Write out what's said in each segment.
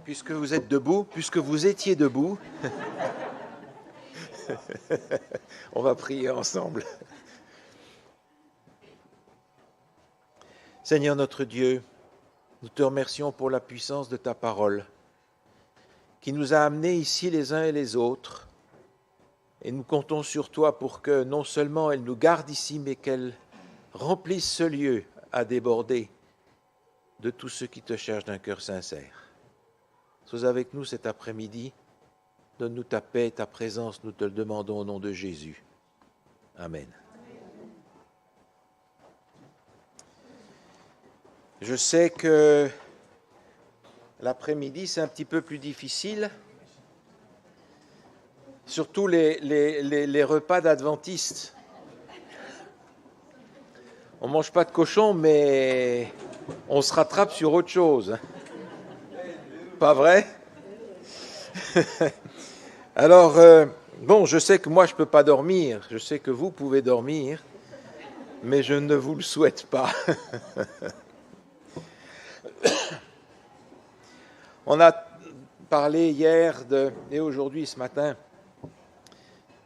puisque vous êtes debout, puisque vous étiez debout, on va prier ensemble. Seigneur notre Dieu, nous te remercions pour la puissance de ta parole qui nous a amenés ici les uns et les autres. Et nous comptons sur toi pour que non seulement elle nous garde ici, mais qu'elle remplisse ce lieu à déborder de tous ceux qui te cherchent d'un cœur sincère. Sois avec nous cet après-midi. Donne-nous ta paix, ta présence, nous te le demandons au nom de Jésus. Amen. Je sais que l'après-midi, c'est un petit peu plus difficile, surtout les repas d'adventistes. On ne mange pas de cochon, mais on se rattrape sur autre chose. Pas vrai? Alors, bon, je sais que moi, je ne peux pas dormir. Je sais que vous pouvez dormir, mais je ne vous le souhaite pas. On a parlé hier et aujourd'hui, ce matin,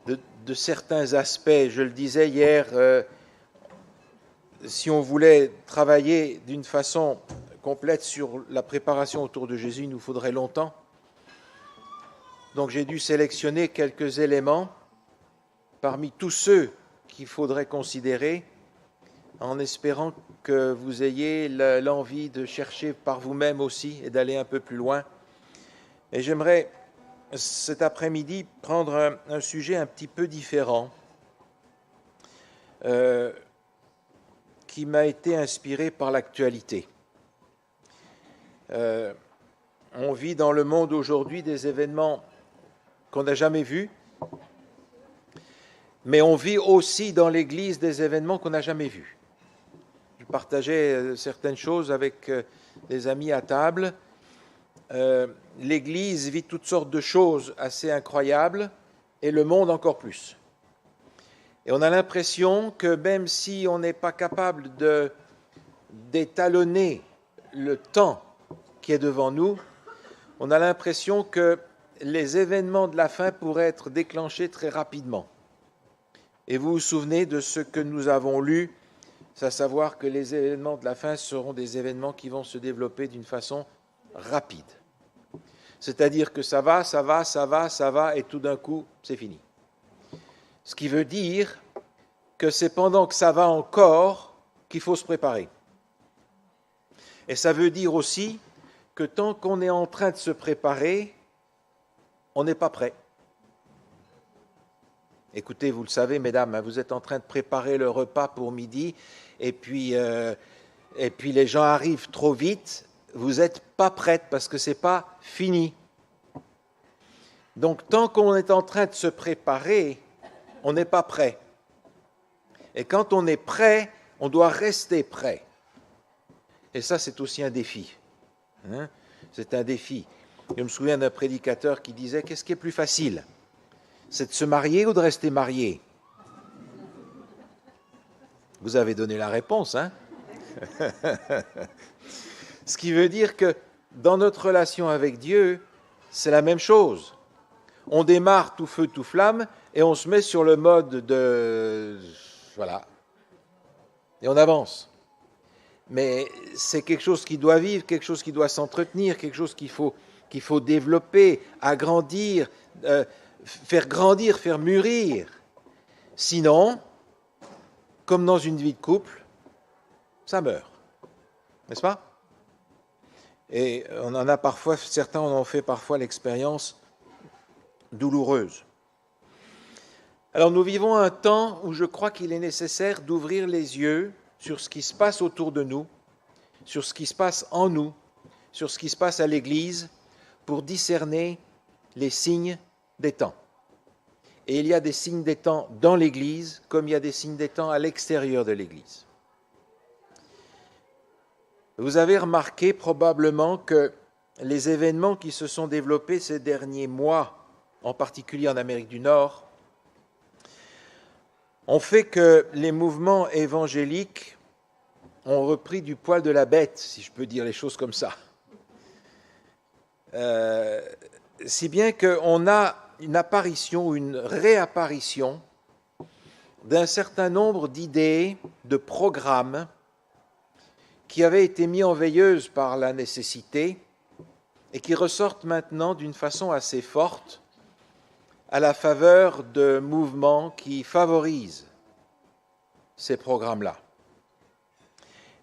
de certains aspects. Je le disais hier, si on voulait travailler d'une façon complète sur la préparation autour de Jésus, il nous faudrait longtemps. Donc j'ai dû sélectionner quelques éléments parmi tous ceux qu'il faudrait considérer, en espérant que vous ayez l'envie de chercher par vous-même aussi et d'aller un peu plus loin. Et j'aimerais cet après-midi prendre un sujet un petit peu différent qui m'a été inspiré par l'actualité. On vit dans le monde aujourd'hui des événements qu'on n'a jamais vus, mais on vit aussi dans l'Église des événements qu'on n'a jamais vus. Je partageais certaines choses avec des amis à table. L'Église vit toutes sortes de choses assez incroyables et le monde encore plus. Et on a l'impression que même si on n'est pas capable d'étalonner le temps qui est devant nous, on a l'impression que les événements de la fin pourraient être déclenchés très rapidement. Et vous vous souvenez de ce que nous avons lu, c'est à savoir que les événements de la fin seront des événements qui vont se développer d'une façon rapide. C'est-à-dire que ça va, et tout d'un coup, c'est fini. Ce qui veut dire que c'est pendant que ça va encore qu'il faut se préparer. Et ça veut dire aussi que tant qu'on est en train de se préparer, on n'est pas prêt. Écoutez, vous le savez, mesdames, vous êtes en train de préparer le repas pour midi, et puis les gens arrivent trop vite, vous n'êtes pas prête parce que ce n'est pas fini. Donc, tant qu'on est en train de se préparer, on n'est pas prêt. Et quand on est prêt, on doit rester prêt. Et ça, c'est aussi un défi. C'est un défi. Je me souviens d'un prédicateur qui disait « Qu'est-ce qui est plus facile ? C'est de se marier ou de rester marié ?» Vous avez donné la réponse, hein? Ce qui veut dire que dans notre relation avec Dieu, c'est la même chose. On démarre tout feu, tout flamme, et on se met sur le mode de... Voilà. Et on avance. Mais c'est quelque chose qui doit vivre, quelque chose qui doit s'entretenir, quelque chose qu'il faut développer, agrandir, faire grandir, faire mûrir. Sinon, comme dans une vie de couple, ça meurt. N'est-ce pas? Et on en a parfois, certains en ont fait parfois l'expérience douloureuse. Alors nous vivons un temps où je crois qu'il est nécessaire d'ouvrir les yeux sur ce qui se passe autour de nous, sur ce qui se passe en nous, sur ce qui se passe à l'Église, pour discerner les signes des temps. Et il y a des signes des temps dans l'Église, comme il y a des signes des temps à l'extérieur de l'Église. Vous avez remarqué probablement que les événements qui se sont développés ces derniers mois, en particulier en Amérique du Nord, ont fait que les mouvements évangéliques ont repris du poil de la bête, si je peux dire les choses comme ça. Si bien qu'on a une apparition ou une réapparition d'un certain nombre d'idées, de programmes qui avaient été mis en veilleuse par la nécessité et qui ressortent maintenant d'une façon assez forte à la faveur de mouvements qui favorisent ces programmes-là.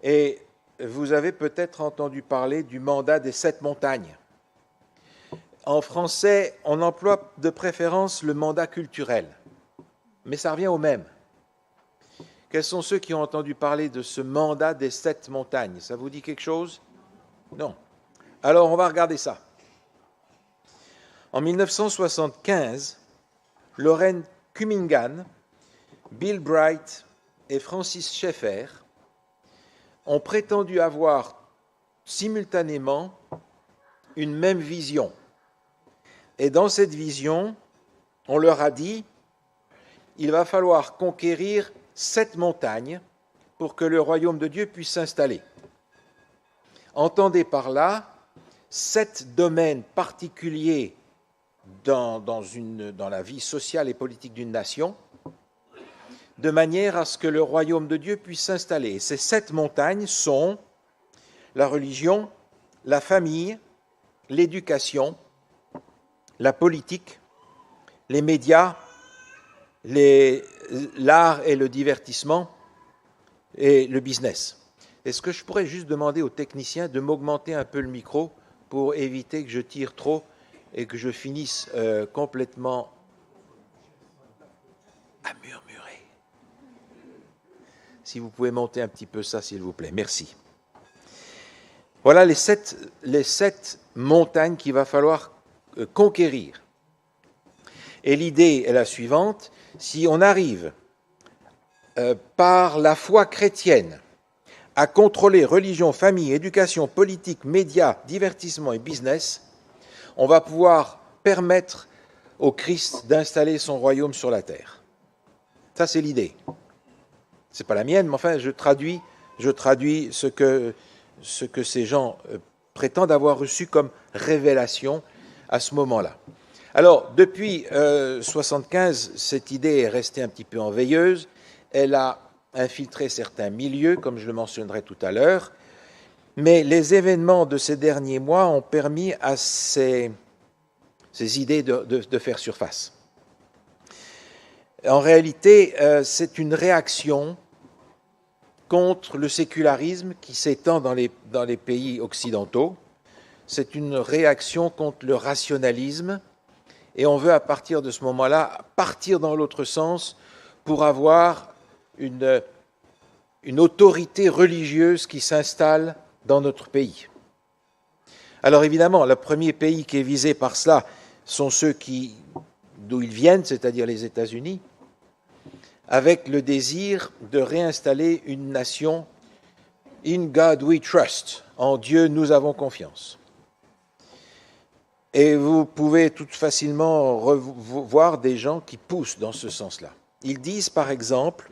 Et vous avez peut-être entendu parler du mandat des 7 montagnes. En français, on emploie de préférence le mandat culturel, mais ça revient au même. Quels sont ceux qui ont entendu parler de ce mandat des 7 montagnes? Ça vous dit quelque chose? Non. Alors, on va regarder ça. En 1975, Loren Cunningham, Bill Bright et Francis Schaeffer ont prétendu avoir simultanément une même vision. Et dans cette vision, on leur a dit, il va falloir conquérir 7 montagnes pour que le royaume de Dieu puisse s'installer. Entendez par là 7 domaines particuliers dans la vie sociale et politique d'une nation, de manière à ce que le royaume de Dieu puisse s'installer. Et ces 7 montagnes sont la religion, la famille, l'éducation, la politique, les médias, l'art et le divertissement et le business. Est-ce que je pourrais juste demander aux techniciens de m'augmenter un peu le micro pour éviter que je tire trop et que je finisse complètement à murmurer? Si vous pouvez monter un petit peu ça, s'il vous plaît. Merci. Voilà les sept montagnes qu'il va falloir conquérir. Et l'idée est la suivante. Si on arrive par la foi chrétienne à contrôler religion, famille, éducation, politique, médias, divertissement et business, on va pouvoir permettre au Christ d'installer son royaume sur la terre. Ça, c'est l'idée. Ce n'est pas la mienne, mais enfin, je traduis ce que ces gens prétendent avoir reçu comme révélation à ce moment-là. Alors, depuis 1975, cette idée est restée un petit peu en veilleuse. Elle a infiltré certains milieux, comme je le mentionnerai tout à l'heure, mais les événements de ces derniers mois ont permis à ces idées de faire surface. En réalité, c'est une réaction contre le sécularisme qui s'étend dans les pays occidentaux. C'est une réaction contre le rationalisme. Et on veut, à partir de ce moment-là, partir dans l'autre sens pour avoir une autorité religieuse qui s'installe dans notre pays. Alors évidemment, le premier pays qui est visé par cela sont ceux d'où ils viennent, c'est-à-dire les États-Unis, avec le désir de réinstaller une nation « In God we trust », en Dieu nous avons confiance. Et vous pouvez tout facilement voir des gens qui poussent dans ce sens-là. Ils disent par exemple,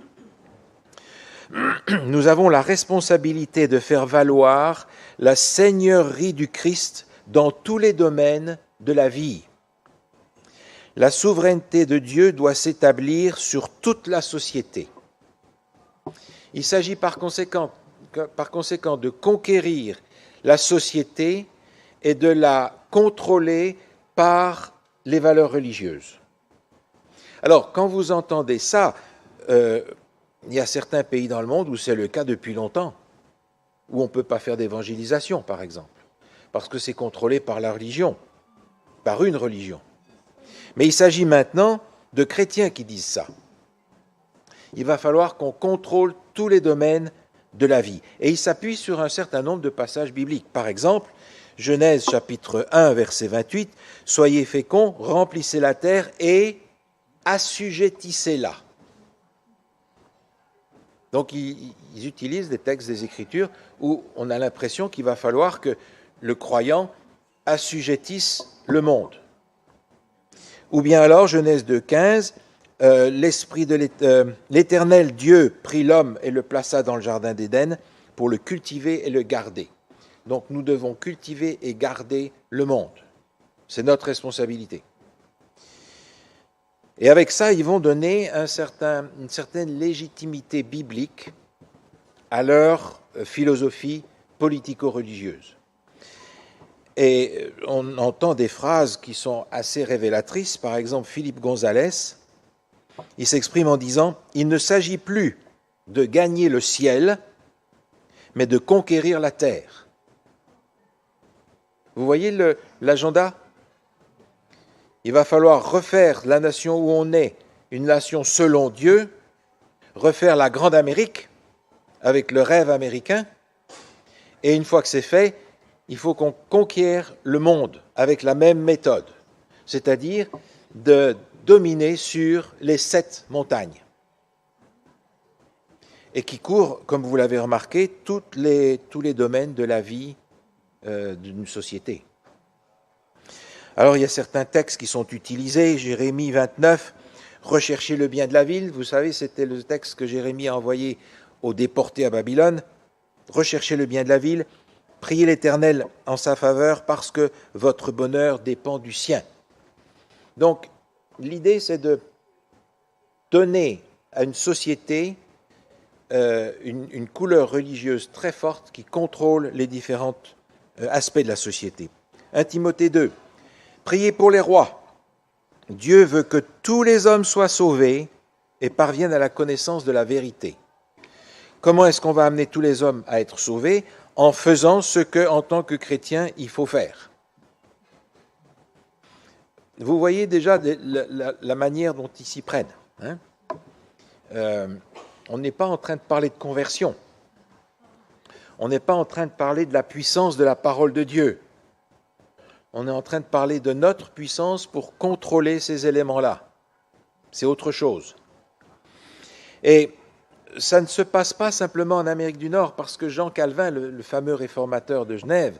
nous avons la responsabilité de faire valoir la seigneurie du Christ dans tous les domaines de la vie. La souveraineté de Dieu doit s'établir sur toute la société. Il s'agit par conséquent de conquérir la société et de la contrôler par les valeurs religieuses. Alors, quand vous entendez ça, il y a certains pays dans le monde où c'est le cas depuis longtemps, où on ne peut pas faire d'évangélisation, par exemple, parce que c'est contrôlé par la religion, par une religion. Mais il s'agit maintenant de chrétiens qui disent ça. Il va falloir qu'on contrôle tous les domaines de la vie. Et il s'appuie sur un certain nombre de passages bibliques. Par exemple, Genèse chapitre 1, verset 28, « Soyez féconds, remplissez la terre et assujettissez-la ». Donc ils utilisent des textes des Écritures où on a l'impression qu'il va falloir que le croyant assujettisse le monde. Ou bien alors, Genèse 2,15, l'Esprit de l'Éternel Dieu prit l'homme et le plaça dans le jardin d'Éden pour le cultiver et le garder. Donc nous devons cultiver et garder le monde. C'est notre responsabilité. Et avec ça, ils vont donner une certaine légitimité biblique à leur philosophie politico-religieuse. Et on entend des phrases qui sont assez révélatrices. Par exemple, Philippe Gonzalez, il s'exprime en disant « Il ne s'agit plus de gagner le ciel, mais de conquérir la terre. » Vous voyez l'agenda ? Il va falloir refaire la nation où on est, une nation selon Dieu, refaire la grande Amérique avec le rêve américain, et une fois que c'est fait, il faut qu'on conquiert le monde avec la même méthode, c'est-à-dire de dominer sur les 7 montagnes, et qui courent, comme vous l'avez remarqué, tous les domaines de la vie d'une société. Alors il y a certains textes qui sont utilisés, Jérémie 29, « Recherchez le bien de la ville », vous savez, c'était le texte que Jérémie a envoyé aux déportés à Babylone, « Recherchez le bien de la ville, priez l'Éternel en sa faveur parce que votre bonheur dépend du sien. » Donc l'idée c'est de donner à une société une couleur religieuse très forte qui contrôle les différents aspects de la société. 1 Timothée 2, priez pour les rois. Dieu veut que tous les hommes soient sauvés et parviennent à la connaissance de la vérité. Comment est-ce qu'on va amener tous les hommes à être sauvés ? En faisant ce que, en tant que chrétien, il faut faire. Vous voyez déjà la manière dont ils s'y prennent. Hein ? On n'est pas en train de parler de conversion. On n'est pas en train de parler de la puissance de la parole de Dieu. On est en train de parler de notre puissance pour contrôler ces éléments-là. C'est autre chose. Et ça ne se passe pas simplement en Amérique du Nord, parce que Jean Calvin, le fameux réformateur de Genève,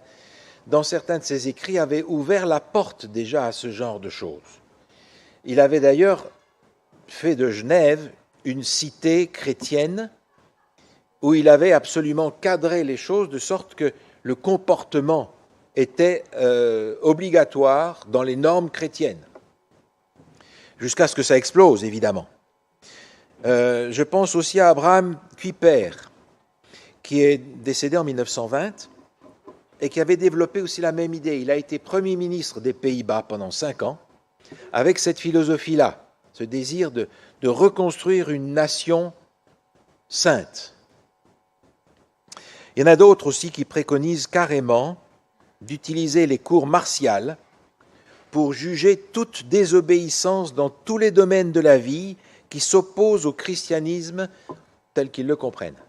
dans certains de ses écrits, avait ouvert la porte déjà à ce genre de choses. Il avait d'ailleurs fait de Genève une cité chrétienne où il avait absolument cadré les choses de sorte que le comportement était obligatoire dans les normes chrétiennes, jusqu'à ce que ça explose, évidemment. Je pense aussi à Abraham Kuyper, qui est décédé en 1920 et qui avait développé aussi la même idée. Il a été Premier ministre des Pays-Bas pendant 5 ans, avec cette philosophie-là, ce désir de reconstruire une nation sainte. Il y en a d'autres aussi qui préconisent carrément d'utiliser les cours martiales pour juger toute désobéissance dans tous les domaines de la vie qui s'opposent au christianisme tel qu'ils le comprennent.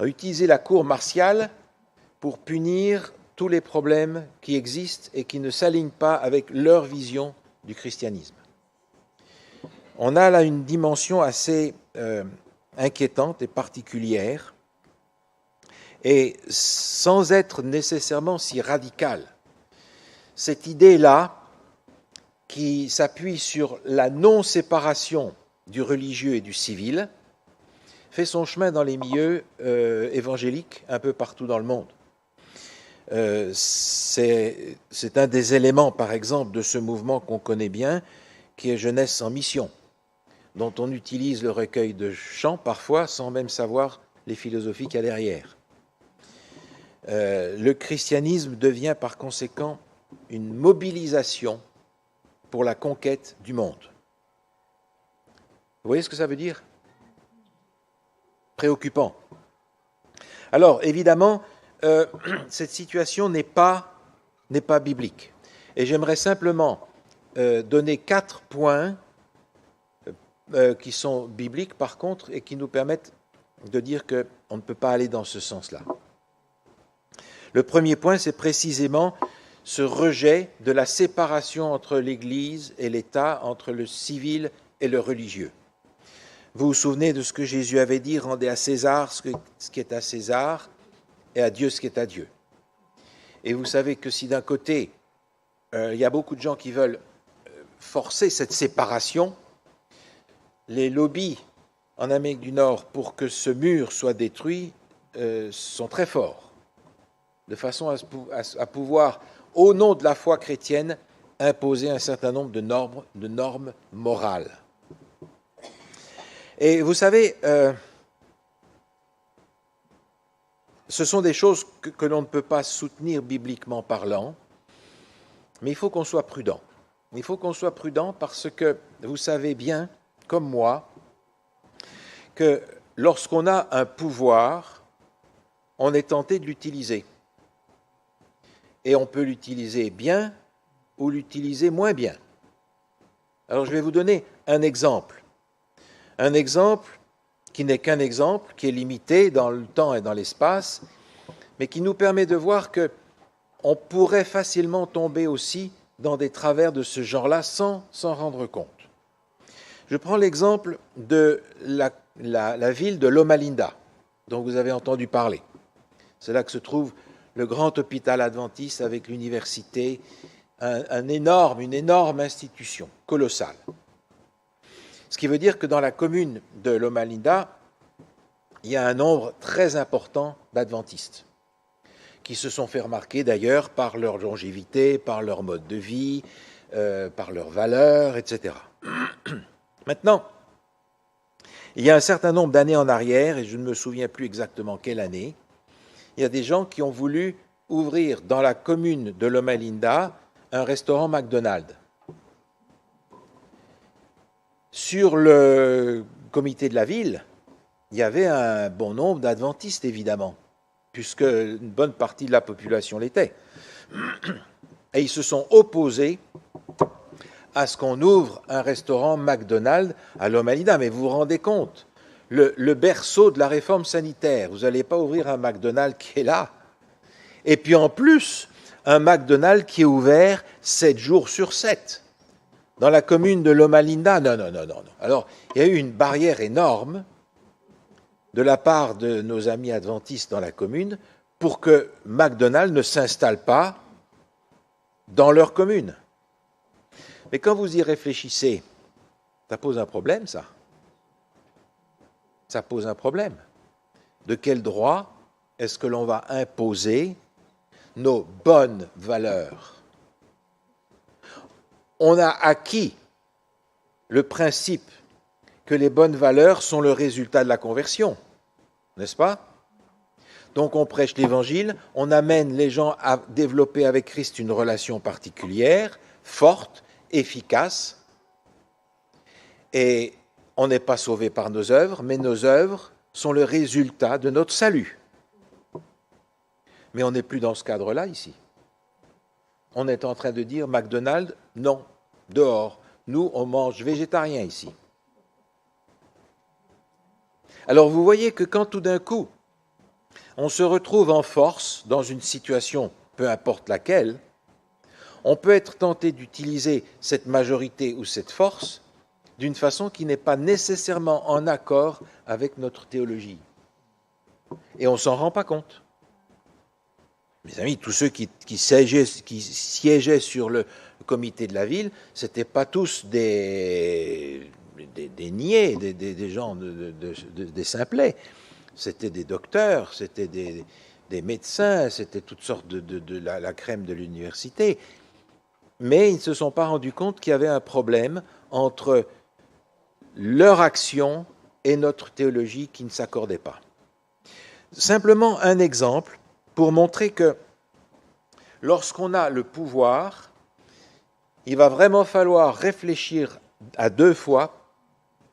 Utiliser la cour martiale pour punir tous les problèmes qui existent et qui ne s'alignent pas avec leur vision du christianisme. On a là une dimension assez inquiétante et particulière, et sans être nécessairement si radicale. Cette idée-là, qui s'appuie sur la non-séparation du religieux et du civil, fait son chemin dans les milieux évangéliques un peu partout dans le monde. C'est un des éléments, par exemple, de ce mouvement qu'on connaît bien, qui est Jeunesse en mission, dont on utilise le recueil de chants parfois sans même savoir les philosophies qu'il y a derrière. Le christianisme devient par conséquent une mobilisation pour la conquête du monde. Vous voyez ce que ça veut dire ? Préoccupant. Alors, évidemment, cette situation n'est pas biblique. Et j'aimerais simplement donner 4 points qui sont bibliques, par contre, et qui nous permettent de dire qu'on ne peut pas aller dans ce sens-là. Le premier point, c'est précisément ce rejet de la séparation entre l'Église et l'État, entre le civil et le religieux. Vous vous souvenez de ce que Jésus avait dit, « Rendez à César ce qui est à César et à Dieu ce qui est à Dieu ». Et vous savez que si d'un côté, il y a beaucoup de gens qui veulent forcer cette séparation, les lobbies en Amérique du Nord pour que ce mur soit détruit sont très forts. de façon à pouvoir, au nom de la foi chrétienne, imposer un certain nombre de normes morales. Et vous savez, ce sont des choses que l'on ne peut pas soutenir bibliquement parlant, mais il faut qu'on soit prudent. Il faut qu'on soit prudent parce que vous savez bien, comme moi, que lorsqu'on a un pouvoir, on est tenté de l'utiliser. Et on peut l'utiliser bien ou l'utiliser moins bien. Alors je vais vous donner un exemple. Un exemple qui n'est qu'un exemple, qui est limité dans le temps et dans l'espace, mais qui nous permet de voir qu'on pourrait facilement tomber aussi dans des travers de ce genre-là sans s'en rendre compte. Je prends l'exemple de la ville de Loma Linda, dont vous avez entendu parler. C'est là que se trouve le grand hôpital adventiste avec l'université, une énorme institution, colossale. Ce qui veut dire que dans la commune de Loma Linda, il y a un nombre très important d'adventistes, qui se sont fait remarquer d'ailleurs par leur longévité, par leur mode de vie, par leurs valeurs, etc. Maintenant, il y a un certain nombre d'années en arrière, et je ne me souviens plus exactement quelle année, il y a des gens qui ont voulu ouvrir dans la commune de Loma Linda un restaurant McDonald's. Sur le comité de la ville, il y avait un bon nombre d'adventistes, évidemment, puisque une bonne partie de la population l'était. Et ils se sont opposés à ce qu'on ouvre un restaurant McDonald's à Loma Linda. Mais vous vous rendez compte, le berceau de la réforme sanitaire, vous n'allez pas ouvrir un McDonald's qui est là. Et puis en plus, un McDonald's qui est ouvert 7 jours sur 7. Dans la commune de Loma Linda, non. Alors, il y a eu une barrière énorme de la part de nos amis adventistes dans la commune pour que McDonald's ne s'installe pas dans leur commune. Mais quand vous y réfléchissez, ça pose un problème, ça. Ça pose un problème. De quel droit est-ce que l'on va imposer nos bonnes valeurs? On a acquis le principe que les bonnes valeurs sont le résultat de la conversion, n'est-ce pas? Donc on prêche l'Évangile, on amène les gens à développer avec Christ une relation particulière, forte, efficace, et on n'est pas sauvé par nos œuvres, mais nos œuvres sont le résultat de notre salut. Mais on n'est plus dans ce cadre-là ici. On est en train de dire McDonald's, non, dehors. Nous, on mange végétarien ici. Alors vous voyez que quand tout d'un coup, on se retrouve en force dans une situation, peu importe laquelle, on peut être tenté d'utiliser cette majorité ou cette force d'une façon qui n'est pas nécessairement en accord avec notre théologie. Et on ne s'en rend pas compte. Mes amis, tous ceux qui siégeaient sur le comité de la ville, ce n'étaient pas tous des niais, des gens, des simplets. C'était des docteurs, c'était des médecins, c'était toutes sortes de la crème de l'université. Mais ils ne se sont pas rendus compte qu'il y avait un problème entre leur action et notre théologie qui ne s'accordait pas. Simplement un exemple pour montrer que lorsqu'on a le pouvoir, il va vraiment falloir réfléchir à 2 fois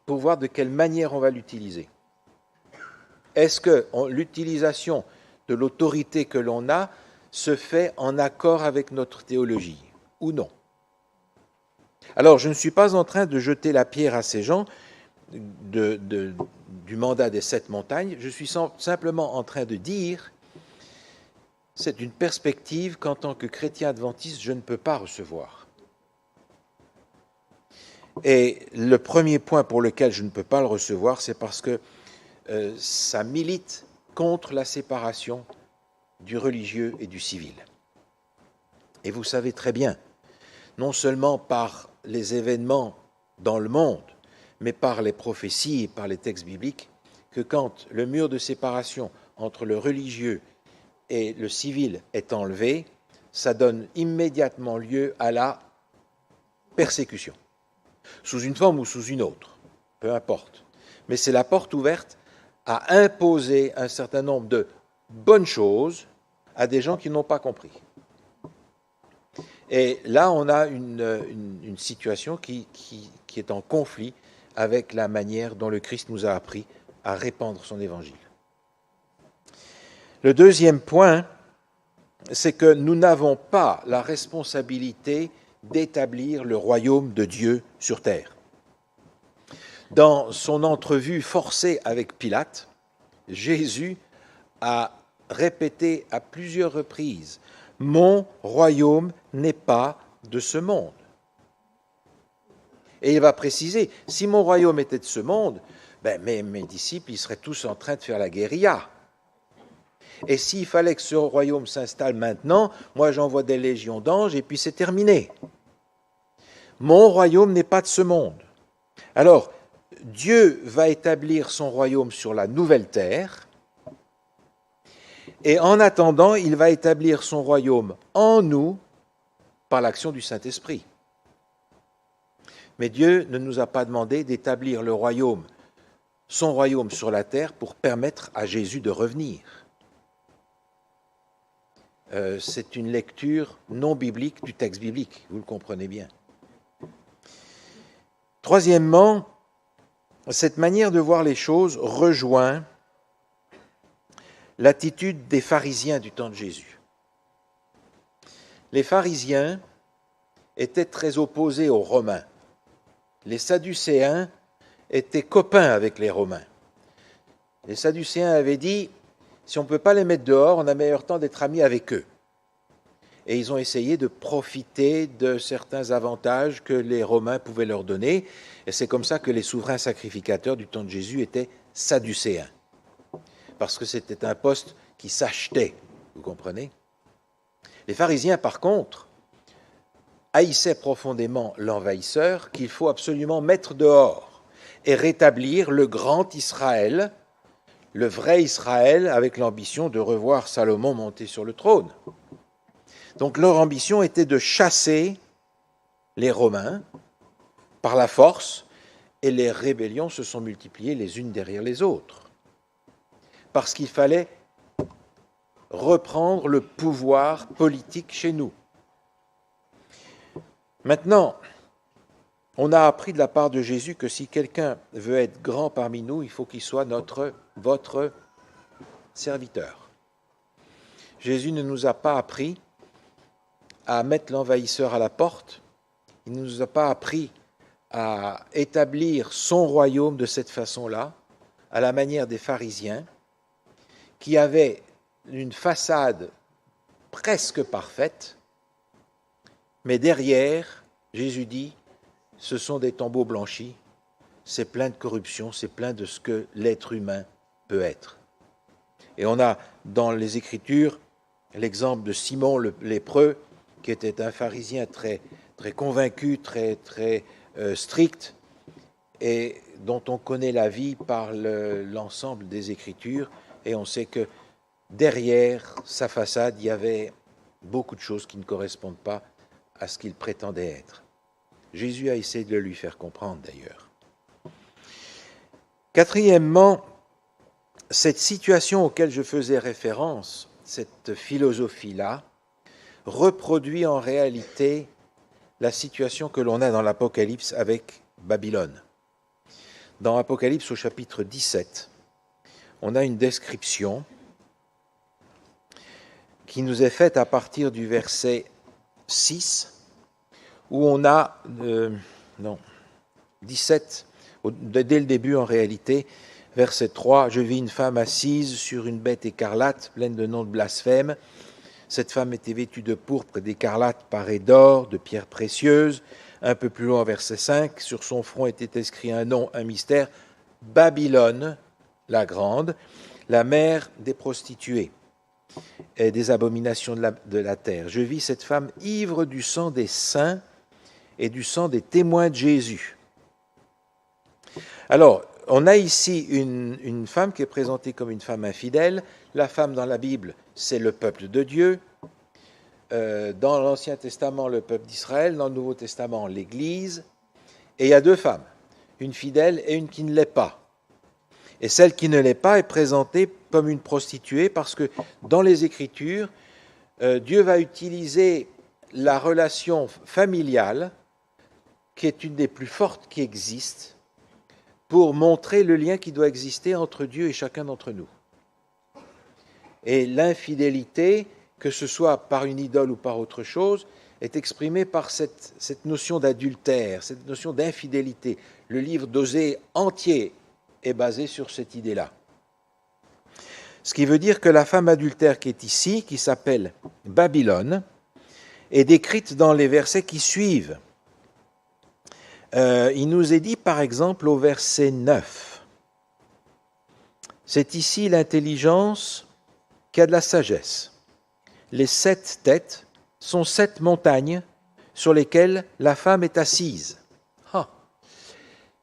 pour voir de quelle manière on va l'utiliser. Est-ce que l'utilisation de l'autorité que l'on a se fait en accord avec notre théologie ou non? Alors, je ne suis pas en train de jeter la pierre à ces gens du mandat des 7 montagnes, je suis simplement en train de dire c'est une perspective qu'en tant que chrétien adventiste, je ne peux pas recevoir. Et le premier point pour lequel je ne peux pas le recevoir, c'est parce que ça milite contre la séparation du religieux et du civil. Et vous savez très bien, non seulement par les événements dans le monde, mais par les prophéties et par les textes bibliques, que quand le mur de séparation entre le religieux et le civil est enlevé, ça donne immédiatement lieu à la persécution, sous une forme ou sous une autre, peu importe. Mais c'est la porte ouverte à imposer un certain nombre de bonnes choses à des gens qui n'ont pas compris. Et là, on a une situation qui est en conflit avec la manière dont le Christ nous a appris à répandre son évangile. Le deuxième point, c'est que nous n'avons pas la responsabilité d'établir le royaume de Dieu sur terre. Dans son entrevue forcée avec Pilate, Jésus a répété à plusieurs reprises « Mon royaume n'est pas de ce monde ». Et il va préciser « Si mon royaume était de ce monde, mes disciples ils seraient tous en train de faire la guérilla. Et s'il fallait que ce royaume s'installe maintenant, moi j'envoie des légions d'anges et puis c'est terminé. Mon royaume n'est pas de ce monde. » Alors, Dieu va établir son royaume sur la nouvelle terre, et en attendant, il va établir son royaume en nous par l'action du Saint-Esprit. Mais Dieu ne nous a pas demandé d'établir le royaume, son royaume sur la terre pour permettre à Jésus de revenir. C'est une lecture non biblique du texte biblique, vous le comprenez bien. Troisièmement, cette manière de voir les choses rejoint l'attitude des pharisiens du temps de Jésus. Les pharisiens étaient très opposés aux Romains. Les Sadducéens étaient copains avec les Romains. Les Sadducéens avaient dit, si on ne peut pas les mettre dehors, on a meilleur temps d'être amis avec eux. Et ils ont essayé de profiter de certains avantages que les Romains pouvaient leur donner. Et c'est comme ça que les souverains sacrificateurs du temps de Jésus étaient sadducéens. Parce que c'était un poste qui s'achetait, vous comprenez ? Les pharisiens, par contre, haïssaient profondément l'envahisseur qu'il faut absolument mettre dehors et rétablir le grand Israël, le vrai Israël, avec l'ambition de revoir Salomon monter sur le trône. Donc leur ambition était de chasser les Romains par la force, et les rébellions se sont multipliées les unes derrière les autres. Parce qu'il fallait reprendre le pouvoir politique chez nous. Maintenant, on a appris de la part de Jésus que si quelqu'un veut être grand parmi nous, il faut qu'il soit votre serviteur. Jésus ne nous a pas appris à mettre l'envahisseur à la porte, il ne nous a pas appris à établir son royaume de cette façon-là, à la manière des pharisiens, qui avaient une façade presque parfaite, mais derrière, Jésus dit, ce sont des tombeaux blanchis, c'est plein de corruption, c'est plein de ce que l'être humain peut être. Et on a dans les Écritures l'exemple de Simon le lépreux, qui était un pharisien très, très convaincu, très strict, et dont on connaît la vie par l'ensemble des Écritures, et on sait que derrière sa façade, il y avait beaucoup de choses qui ne correspondent pas à ce qu'il prétendait être. Jésus a essayé de le lui faire comprendre d'ailleurs. Quatrièmement, cette situation auquel je faisais référence, cette philosophie-là, reproduit en réalité la situation que l'on a dans l'Apocalypse avec Babylone. Dans Apocalypse au chapitre 17, on a une description qui nous est faite à partir du verset 6, où on a, 17, dès le début en réalité, verset 3, « Je vis une femme assise sur une bête écarlate, pleine de noms de blasphème. Cette femme était vêtue de pourpre et d'écarlate parée d'or, de pierres précieuses. » Un peu plus loin, verset 5, « Sur son front était inscrit un nom, un mystère, Babylone, la grande, la mère des prostituées et des abominations de la terre. Je vis cette femme ivre du sang des saints et du sang des témoins de Jésus. » Alors, on a ici une femme qui est présentée comme une femme infidèle. La femme dans la Bible, c'est le peuple de Dieu. Dans l'Ancien Testament, le peuple d'Israël, dans le Nouveau Testament, l'Église. Et il y a deux femmes, une fidèle et une qui ne l'est pas. Et celle qui ne l'est pas est présentée comme une prostituée parce que dans les Écritures, Dieu va utiliser la relation familiale, qui est une des plus fortes qui existent, pour montrer le lien qui doit exister entre Dieu et chacun d'entre nous. Et l'infidélité, que ce soit par une idole ou par autre chose, est exprimée par cette notion d'adultère, cette notion d'infidélité. Le livre d'Osée entier est basé sur cette idée-là. Ce qui veut dire que la femme adultère qui est ici, qui s'appelle Babylone, est décrite dans les versets qui suivent. Il nous est dit par exemple au verset 9, c'est ici l'intelligence qui a de la sagesse. Les 7 têtes sont 7 montagnes sur lesquelles la femme est assise. Ah.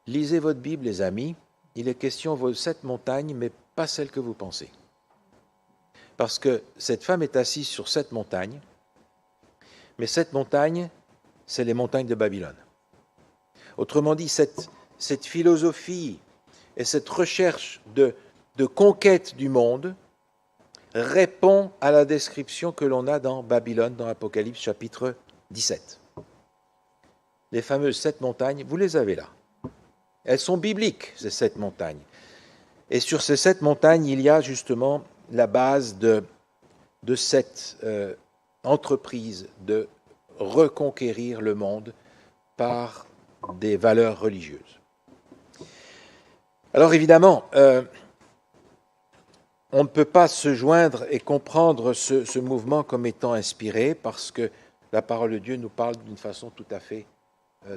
Lisez votre Bible, les amis. Il est question de 7 montagnes, mais pas celles que vous pensez. Parce que cette femme est assise sur 7 montagnes, mais 7 montagnes, c'est les montagnes de Babylone. Autrement dit, cette philosophie et cette recherche de conquête du monde répond à la description que l'on a dans Babylone, dans Apocalypse chapitre 17. Les fameuses 7 montagnes, vous les avez là. Elles sont bibliques, ces 7 montagnes. Et sur ces 7 montagnes, il y a justement la base de cette entreprise de reconquérir le monde par des valeurs religieuses. Alors évidemment, on ne peut pas se joindre et comprendre ce mouvement comme étant inspiré parce que la parole de Dieu nous parle d'une façon tout à fait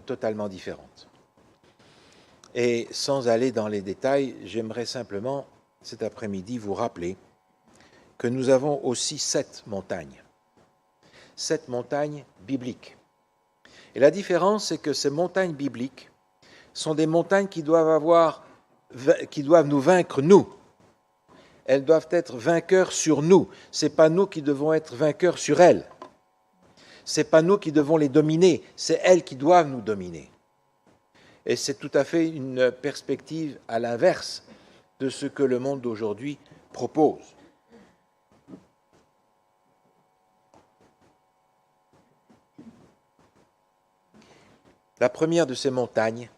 totalement différente. Et sans aller dans les détails, j'aimerais simplement cet après-midi vous rappeler que nous avons aussi 7 montagnes. 7 montagnes bibliques. Et la différence, c'est que ces montagnes bibliques sont des montagnes qui doivent nous vaincre, nous. Elles doivent être vainqueurs sur nous. Ce n'est pas nous qui devons être vainqueurs sur elles. Ce n'est pas nous qui devons les dominer, c'est elles qui doivent nous dominer. Et c'est tout à fait une perspective à l'inverse de ce que le monde d'aujourd'hui propose. La première de ces montagnes,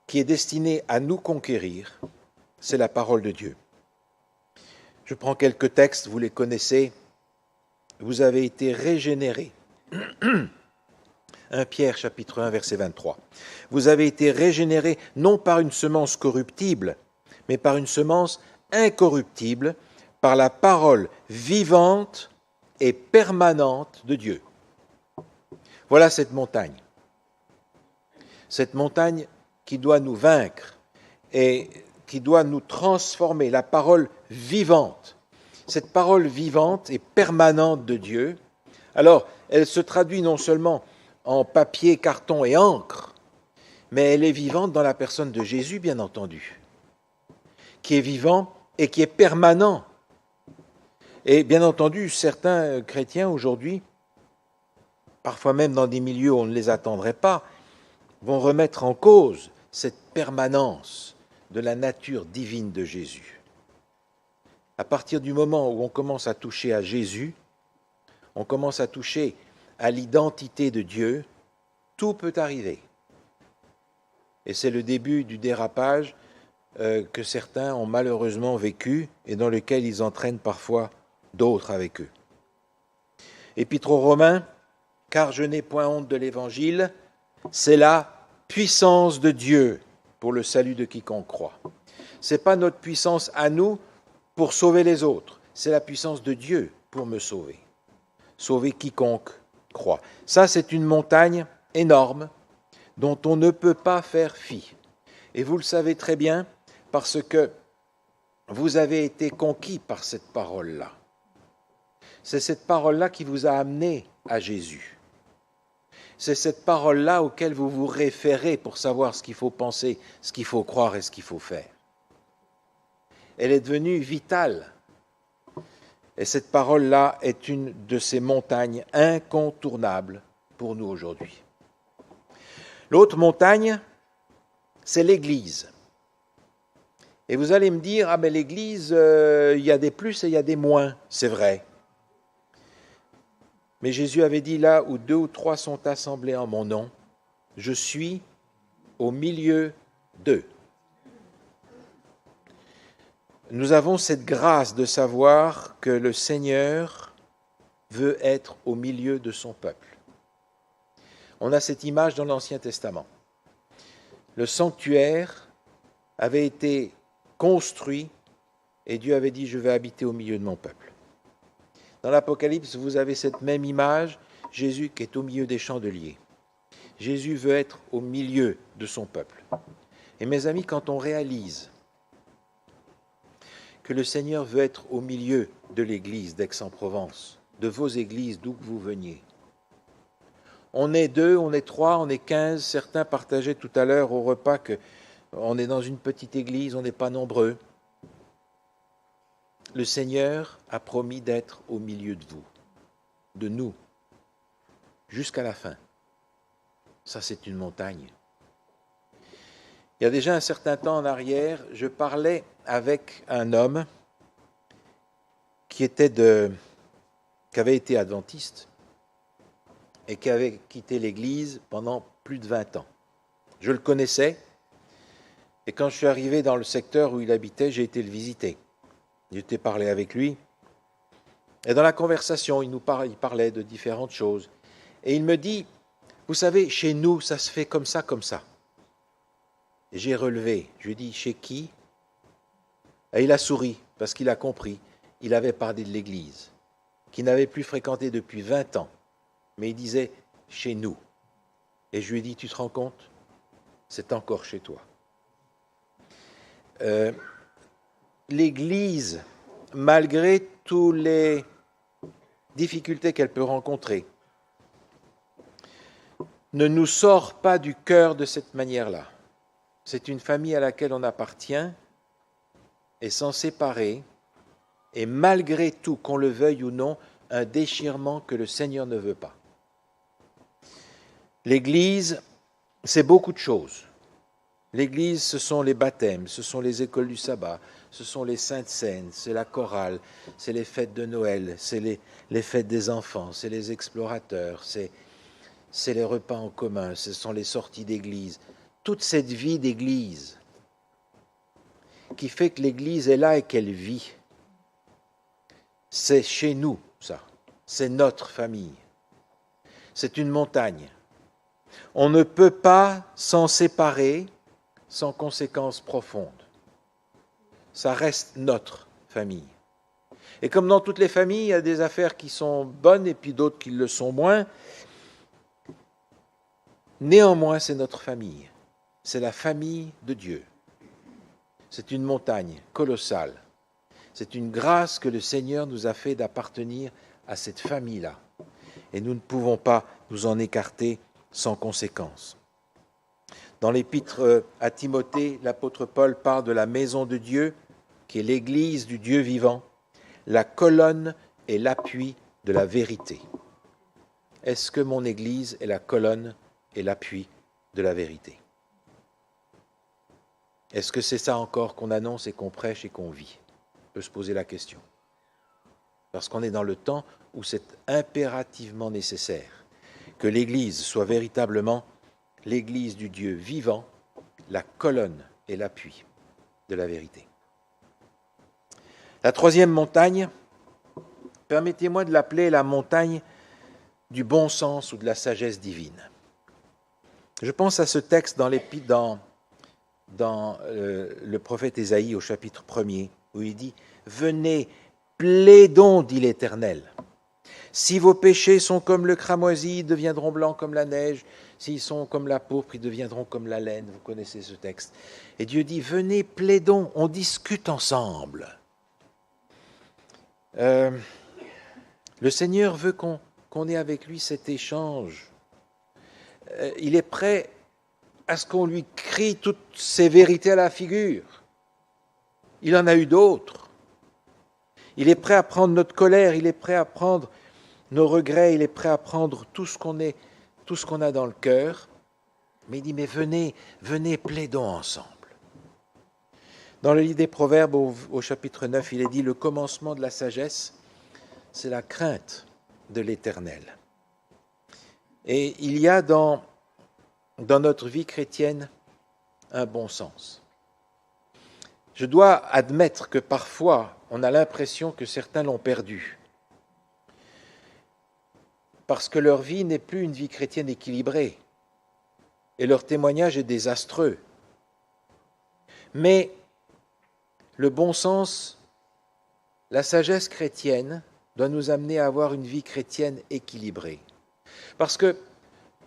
qui est destinée à nous conquérir, c'est la parole de Dieu. Je prends quelques textes, vous les connaissez. Vous avez été régénérés. 1 Pierre chapitre 1 verset 23. Vous avez été régénérés non par une semence corruptible, mais par une semence incorruptible, par la parole vivante et permanente de Dieu. Voilà cette montagne. Cette montagne qui doit nous vaincre et qui doit nous transformer, la parole vivante. Cette parole vivante et permanente de Dieu, alors elle se traduit non seulement en papier, carton et encre, mais elle est vivante dans la personne de Jésus, bien entendu, qui est vivant et qui est permanent. Et bien entendu, certains chrétiens aujourd'hui, parfois même dans des milieux où on ne les attendrait pas, vont remettre en cause cette permanence de la nature divine de Jésus. À partir du moment où on commence à toucher à Jésus, on commence à toucher à l'identité de Dieu, tout peut arriver. Et c'est le début du dérapage que certains ont malheureusement vécu et dans lequel ils entraînent parfois d'autres avec eux. Épître aux Romains, car je n'ai point honte de l'Évangile, c'est la puissance de Dieu pour le salut de quiconque croit. Ce n'est pas notre puissance à nous pour sauver les autres, c'est la puissance de Dieu pour me sauver. Sauver quiconque croit. Ça, c'est une montagne énorme dont on ne peut pas faire fi. Et vous le savez très bien parce que vous avez été conquis par cette parole-là. C'est cette parole-là qui vous a amené à Jésus. C'est cette parole-là auquel vous vous référez pour savoir ce qu'il faut penser, ce qu'il faut croire et ce qu'il faut faire. Elle est devenue vitale. Et cette parole-là est une de ces montagnes incontournables pour nous aujourd'hui. L'autre montagne, c'est l'Église. Et vous allez me dire, ah mais l'Église, il y a des plus et il y a des moins. C'est vrai. Mais Jésus avait dit, là où 2 ou 3 sont assemblés en mon nom, je suis au milieu d'eux. Nous avons cette grâce de savoir que le Seigneur veut être au milieu de son peuple. On a cette image dans l'Ancien Testament. Le sanctuaire avait été construit et Dieu avait dit, je vais habiter au milieu de mon peuple. Dans l'Apocalypse, vous avez cette même image, Jésus qui est au milieu des chandeliers. Jésus veut être au milieu de son peuple. Et mes amis, quand on réalise que le Seigneur veut être au milieu de l'église d'Aix-en-Provence, de vos églises, d'où que vous veniez, on est 2, on est 3, on est 15, certains partageaient tout à l'heure au repas qu'on est dans une petite église, on n'est pas nombreux. Le Seigneur a promis d'être au milieu de vous, de nous, jusqu'à la fin. Ça, c'est une montagne. Il y a déjà un certain temps en arrière, je parlais avec un homme qui avait été adventiste et qui avait quitté l'Église pendant plus de 20 ans. Je le connaissais, et quand je suis arrivé dans le secteur où il habitait, j'ai été le visiter. J'ai été parler avec lui, et dans la conversation, il parlait de différentes choses. Et il me dit, vous savez, chez nous, ça se fait comme ça, comme ça. Et j'ai relevé, je lui ai dit, chez qui? Et il a souri, parce qu'il a compris, il avait parlé de l'Église, qu'il n'avait plus fréquenté depuis 20 ans. Mais il disait, chez nous. Et je lui ai dit, tu te rends compte? C'est encore chez toi. L'Église, malgré toutes les difficultés qu'elle peut rencontrer, ne nous sort pas du cœur de cette manière-là. C'est une famille à laquelle on appartient, et s'en séparer, et malgré tout, qu'on le veuille ou non, un déchirement que le Seigneur ne veut pas. L'Église, c'est beaucoup de choses. L'Église, ce sont les baptêmes, ce sont les écoles du sabbat, ce sont les saintes scènes, c'est la chorale, c'est les fêtes de Noël, c'est les fêtes des enfants, c'est les explorateurs, c'est les repas en commun, ce sont les sorties d'église. Toute cette vie d'église qui fait que l'église est là et qu'elle vit, c'est chez nous, ça. C'est notre famille. C'est une montagne. On ne peut pas s'en séparer sans conséquences profondes. Ça reste notre famille. Et comme dans toutes les familles, il y a des affaires qui sont bonnes et puis d'autres qui le sont moins. Néanmoins, c'est notre famille. C'est la famille de Dieu. C'est une montagne colossale. C'est une grâce que le Seigneur nous a fait d'appartenir à cette famille-là. Et nous ne pouvons pas nous en écarter sans conséquence. Dans l'épître à Timothée, l'apôtre Paul parle de la maison de Dieu, qui est l'église du Dieu vivant, la colonne et l'appui de la vérité. Est-ce que mon église est la colonne et l'appui de la vérité? Est-ce que c'est ça encore qu'on annonce et qu'on prêche et qu'on vit? On peut se poser la question. Parce qu'on est dans le temps où c'est impérativement nécessaire que l'Église soit véritablement l'Église du Dieu vivant, la colonne et l'appui de la vérité. La troisième montagne, permettez-moi de l'appeler la montagne du bon sens ou de la sagesse divine. Je pense à ce texte dans le prophète Ésaïe au chapitre 1er, où il dit « Venez, plaidons, dit l'Éternel. Si vos péchés sont comme le cramoisi, ils deviendront blancs comme la neige. S'ils sont comme la pourpre, ils deviendront comme la laine. » Vous connaissez ce texte. Et Dieu dit « Venez, plaidons, on discute ensemble. » Le Seigneur veut qu'on ait avec lui cet échange. Il est prêt à ce qu'on lui crie toutes ces vérités à la figure. Il en a eu d'autres. Il est prêt à prendre notre colère, il est prêt à prendre nos regrets, il est prêt à prendre tout ce qu'on a dans le cœur. Mais il dit, mais venez, plaidons ensemble. Dans le livre des Proverbes, au chapitre 9, il est dit, le commencement de la sagesse, c'est la crainte de l'Éternel. Et il y a dans notre vie chrétienne un bon sens. Je dois admettre que parfois, on a l'impression que certains l'ont perdu. Parce que leur vie n'est plus une vie chrétienne équilibrée. Et leur témoignage est désastreux. Mais le bon sens, la sagesse chrétienne doit nous amener à avoir une vie chrétienne équilibrée. Parce que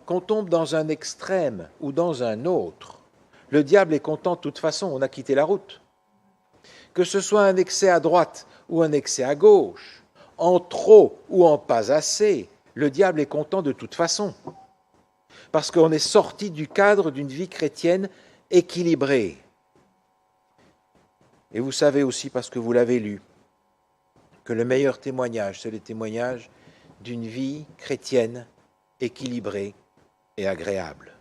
qu'on tombe dans un extrême ou dans un autre, le diable est content de toute façon, on a quitté la route. Que ce soit un excès à droite ou un excès à gauche, en trop ou en pas assez, le diable est content de toute façon. Parce qu'on est sorti du cadre d'une vie chrétienne équilibrée. Et vous savez aussi, parce que vous l'avez lu, que le meilleur témoignage, c'est le témoignage d'une vie chrétienne équilibrée et agréable.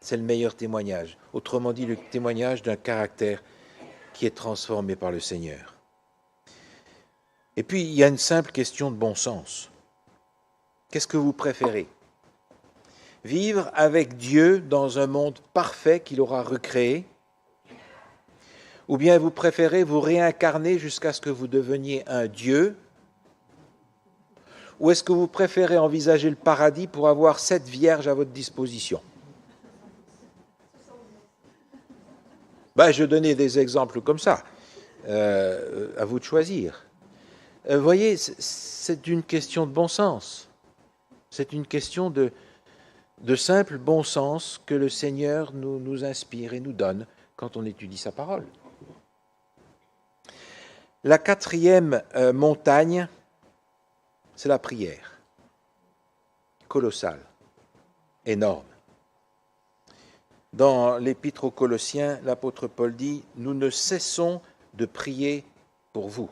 C'est le meilleur témoignage. Autrement dit, le témoignage d'un caractère qui est transformé par le Seigneur. Et puis, il y a une simple question de bon sens. Qu'est-ce que vous préférez ? Vivre avec Dieu dans un monde parfait qu'il aura recréé ? Ou bien vous préférez vous réincarner jusqu'à ce que vous deveniez un Dieu ? Ou est-ce que vous préférez envisager le paradis pour avoir 7 vierges à votre disposition ? Je donnais des exemples comme ça. À vous de choisir. Vous voyez, c'est une question de bon sens. C'est une question de simple bon sens que le Seigneur nous inspire et nous donne quand on étudie sa parole. La 4e montagne, c'est la prière. Colossale, énorme. Dans l'Épître aux Colossiens, l'apôtre Paul dit « Nous ne cessons de prier pour vous ».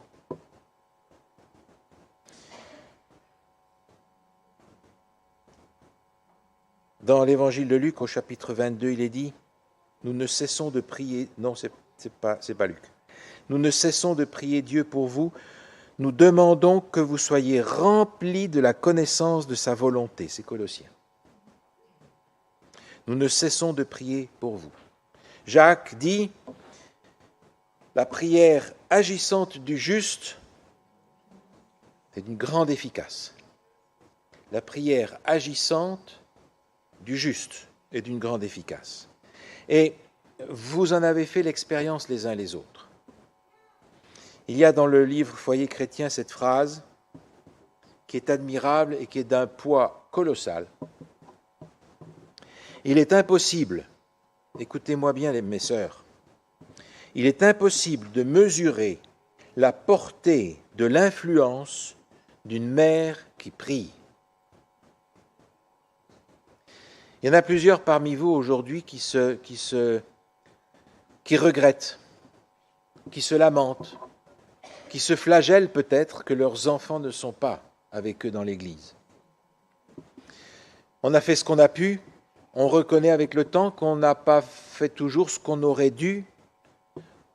Dans l'Évangile de Luc, au chapitre 22, il est dit « Nous ne cessons de prier... » Non, c'est pas Luc. « Nous ne cessons de prier Dieu pour vous. Nous demandons que vous soyez remplis de la connaissance de sa volonté. » C'est Colossiens. Nous ne cessons de prier pour vous. Jacques dit « La prière agissante du juste est d'une grande efficace. » La prière agissante du juste est d'une grande efficace. Et vous en avez fait l'expérience les uns les autres. Il y a dans le livre Foyer chrétien cette phrase qui est admirable et qui est d'un poids colossal. Il est impossible, écoutez-moi bien mes sœurs, il est impossible de mesurer la portée de l'influence d'une mère qui prie. Il y en a plusieurs parmi vous aujourd'hui qui regrettent, qui se lamentent, qui se flagellent peut-être que leurs enfants ne sont pas avec eux dans l'Église. On a fait ce qu'on a pu, on reconnaît avec le temps qu'on n'a pas fait toujours ce qu'on aurait dû,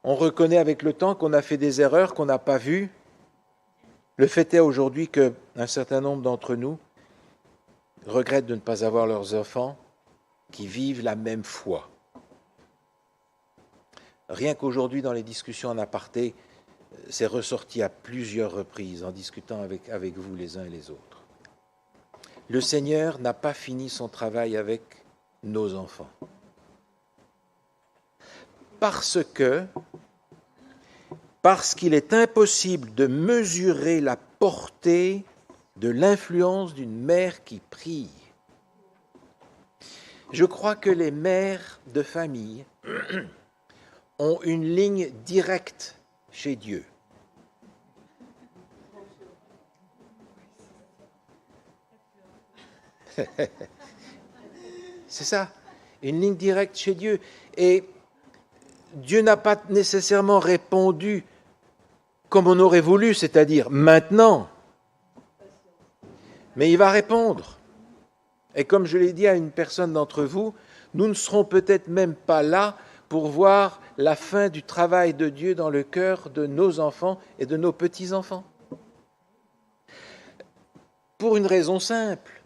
on reconnaît avec le temps qu'on a fait des erreurs qu'on n'a pas vues. Le fait est aujourd'hui qu'un certain nombre d'entre nous regrettent de ne pas avoir leurs enfants qui vivent la même foi. Rien qu'aujourd'hui, dans les discussions en aparté, c'est ressorti à plusieurs reprises en discutant avec vous les uns et les autres. Le Seigneur n'a pas fini son travail avec nos enfants. Parce qu'il est impossible de mesurer la portée de l'influence d'une mère qui prie. Je crois que les mères de famille ont une ligne directe chez Dieu. C'est ça, une ligne directe chez Dieu. Et Dieu n'a pas nécessairement répondu comme on aurait voulu, c'est-à-dire maintenant. Mais il va répondre. Et comme je l'ai dit à une personne d'entre vous, nous ne serons peut-être même pas là pour voir la fin du travail de Dieu dans le cœur de nos enfants et de nos petits-enfants. Pour une raison simple,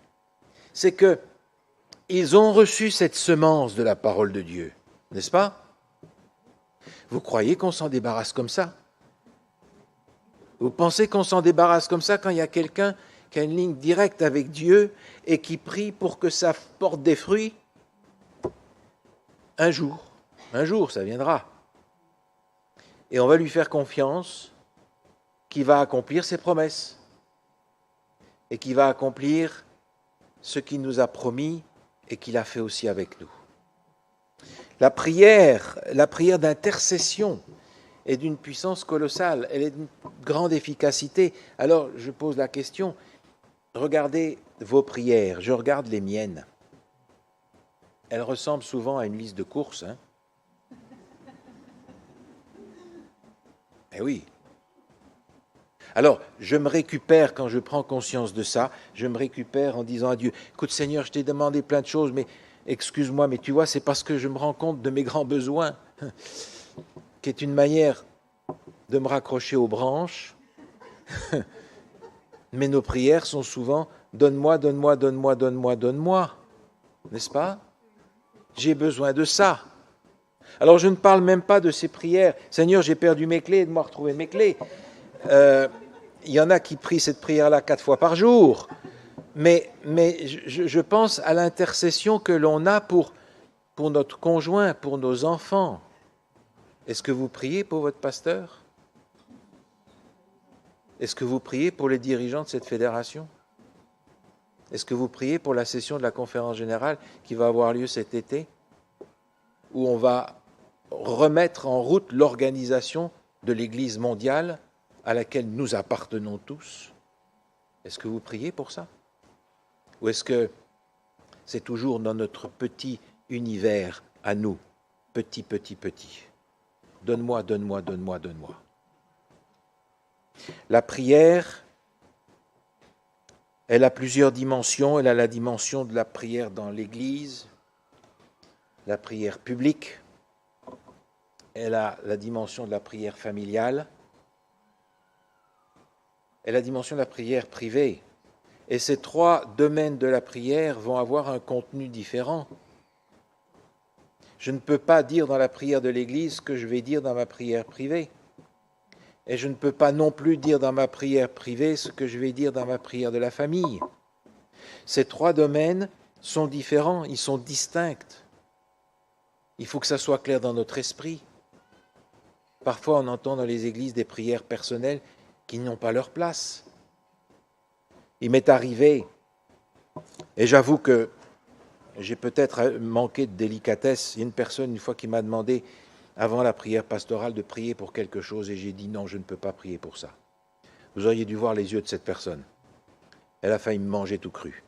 c'est qu'ils ont reçu cette semence de la parole de Dieu, n'est-ce pas? Vous croyez qu'on s'en débarrasse comme ça? Vous pensez qu'on s'en débarrasse comme ça quand il y a quelqu'un qui a une ligne directe avec Dieu et qui prie pour que ça porte des fruits? Un jour, ça viendra. Et on va lui faire confiance qu'il va accomplir ses promesses et qu'il va accomplir ce qu'il nous a promis et qu'il a fait aussi avec nous. La prière d'intercession est d'une puissance colossale, elle est d'une grande efficacité. Alors je pose la question, regardez vos prières, je regarde les miennes. Elles ressemblent souvent à une liste de courses. Eh oui. Alors, je me récupère quand je prends conscience de ça, je me récupère en disant à Dieu, écoute Seigneur, je t'ai demandé plein de choses, mais excuse-moi, mais tu vois, c'est parce que je me rends compte de mes grands besoins, qui est une manière de me raccrocher aux branches. Mais nos prières sont souvent, donne-moi, donne-moi, donne-moi, donne-moi, donne-moi, n'est-ce pas? J'ai besoin de ça. Alors je ne parle même pas de ces prières, Seigneur, j'ai perdu mes clés, aide-moi à retrouver mes clés. Il y en a qui prient cette prière-là 4 fois par jour. Mais je pense à l'intercession que l'on a pour notre conjoint, pour nos enfants. Est-ce que vous priez pour votre pasteur? Est-ce que vous priez pour les dirigeants de cette fédération? Est-ce que vous priez pour la session de la conférence générale qui va avoir lieu cet été, où on va remettre en route l'organisation de l'Église mondiale à laquelle nous appartenons tous? Est-ce que vous priez pour ça? Ou est-ce que c'est toujours dans notre petit univers à nous, petit, petit, petit? Donne-moi, donne-moi, donne-moi, donne-moi. La prière, elle a plusieurs dimensions. Elle a la dimension de la prière dans l'Église, la prière publique, elle a la dimension de la prière familiale, et la dimension de la prière privée. Et ces 3 domaines de la prière vont avoir un contenu différent. Je ne peux pas dire dans la prière de l'Église ce que je vais dire dans ma prière privée. Et je ne peux pas non plus dire dans ma prière privée ce que je vais dire dans ma prière de la famille. Ces 3 domaines sont différents, ils sont distincts. Il faut que ça soit clair dans notre esprit. Parfois, on entend dans les églises des prières personnelles qui n'ont pas leur place. Il m'est arrivé, et j'avoue que j'ai peut-être manqué de délicatesse, il y a une personne une fois qui m'a demandé, avant la prière pastorale, de prier pour quelque chose, et j'ai dit non, je ne peux pas prier pour ça. Vous auriez dû voir les yeux de cette personne. Elle a failli me manger tout cru.